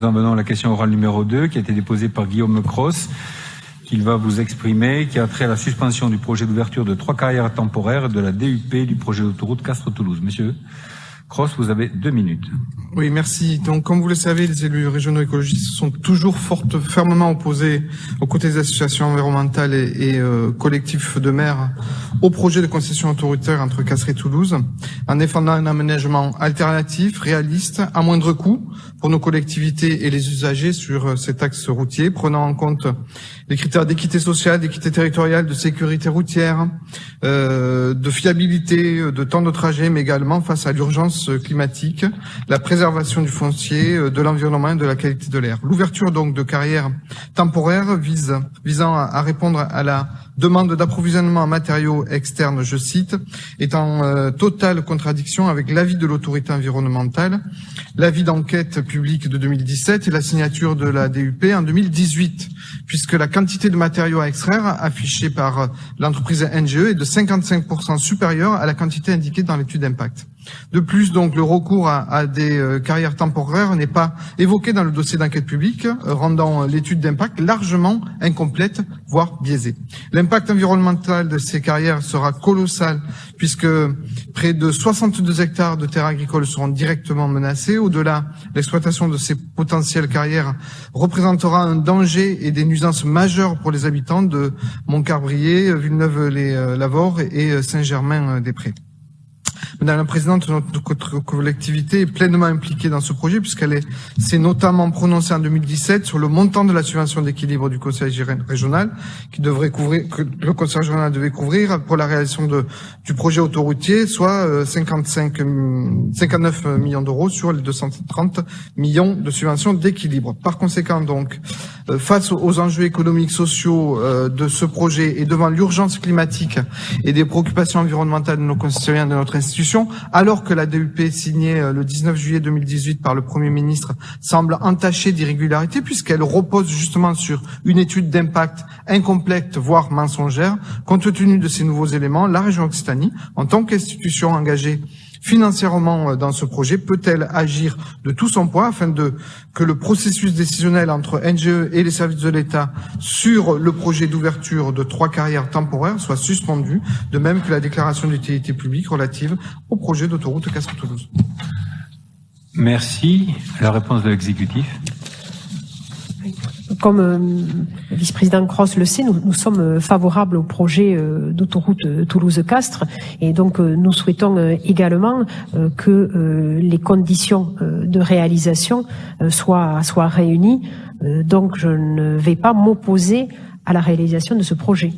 Nous en venons à la question orale numéro 2 qui a été déposée par Guillaume Cross, qu'il va vous exprimer, qui a trait à la suspension du projet d'ouverture de 3 carrières temporaires de la DUP du projet d'autoroute Castres-Toulouse. Monsieur Cross, vous avez 2 minutes. Oui, merci. Donc, comme vous le savez, les élus régionaux écologistes sont toujours fermement opposés aux côtés des associations environnementales et collectifs de maires au projet de concession autoritaire entre Castres et Toulouse, en défendant un aménagement alternatif, réaliste, à moindre coût pour nos collectivités et les usagers sur cet axe routier, prenant en compte les critères d'équité sociale, d'équité territoriale, de sécurité routière, de fiabilité, de temps de trajet, mais également face à l'urgence climatique, la préservation du foncier, de l'environnement et de la qualité de l'air. L'ouverture donc de carrières temporaires visant à répondre à la demande d'approvisionnement en matériaux externes, je cite, est en totale contradiction avec l'avis de l'autorité environnementale, l'avis d'enquête publique de 2017 et la signature de la DUP en 2018, puisque la quantité de matériaux à extraire affichée par l'entreprise NGE est de 55% supérieure à la quantité indiquée dans l'étude d'impact. De plus, donc, le recours à des carrières temporaires n'est pas évoqué dans le dossier d'enquête publique, rendant l'étude d'impact largement incomplète, voire biaisée. L'impact environnemental de ces carrières sera colossal, puisque près de 62 hectares de terres agricoles seront directement menacés. Au-delà, l'exploitation de ces potentielles carrières représentera un danger et des nuisances majeures pour les habitants de Montcarbrier, Villeneuve-les-Lavore et Saint-Germain-des-Prés. Madame la Présidente, notre collectivité est pleinement impliquée dans ce projet puisqu'elle s'est notamment prononcée en 2017 sur le montant de la subvention d'équilibre du Conseil régional que le Conseil régional devait couvrir pour la réalisation du projet autoroutier, soit 59 millions d'euros sur les 230 millions de subventions d'équilibre. Par conséquent, donc, face aux enjeux économiques, sociaux de ce projet et devant l'urgence climatique et des préoccupations environnementales de nos concitoyens de notre institution, alors que la DUP signée le 19 juillet 2018 par le Premier ministre semble entachée d'irrégularités puisqu'elle repose justement sur une étude d'impact incomplète, voire mensongère. Compte tenu de ces nouveaux éléments, la région Occitanie, en tant qu'institution engagée financièrement dans ce projet, peut-elle agir de tout son poids afin que le processus décisionnel entre NGE et les services de l'État sur le projet d'ouverture de 3 carrières temporaires soit suspendu, de même que la déclaration d'utilité publique relative au projet d'autoroute Castres-Toulouse. Merci. La réponse de l'exécutif. Comme le vice-président Cross le sait, nous sommes favorables au projet d'autoroute Toulouse-Castres et donc nous souhaitons également que les conditions de réalisation soient réunies. Donc je ne vais pas m'opposer à la réalisation de ce projet.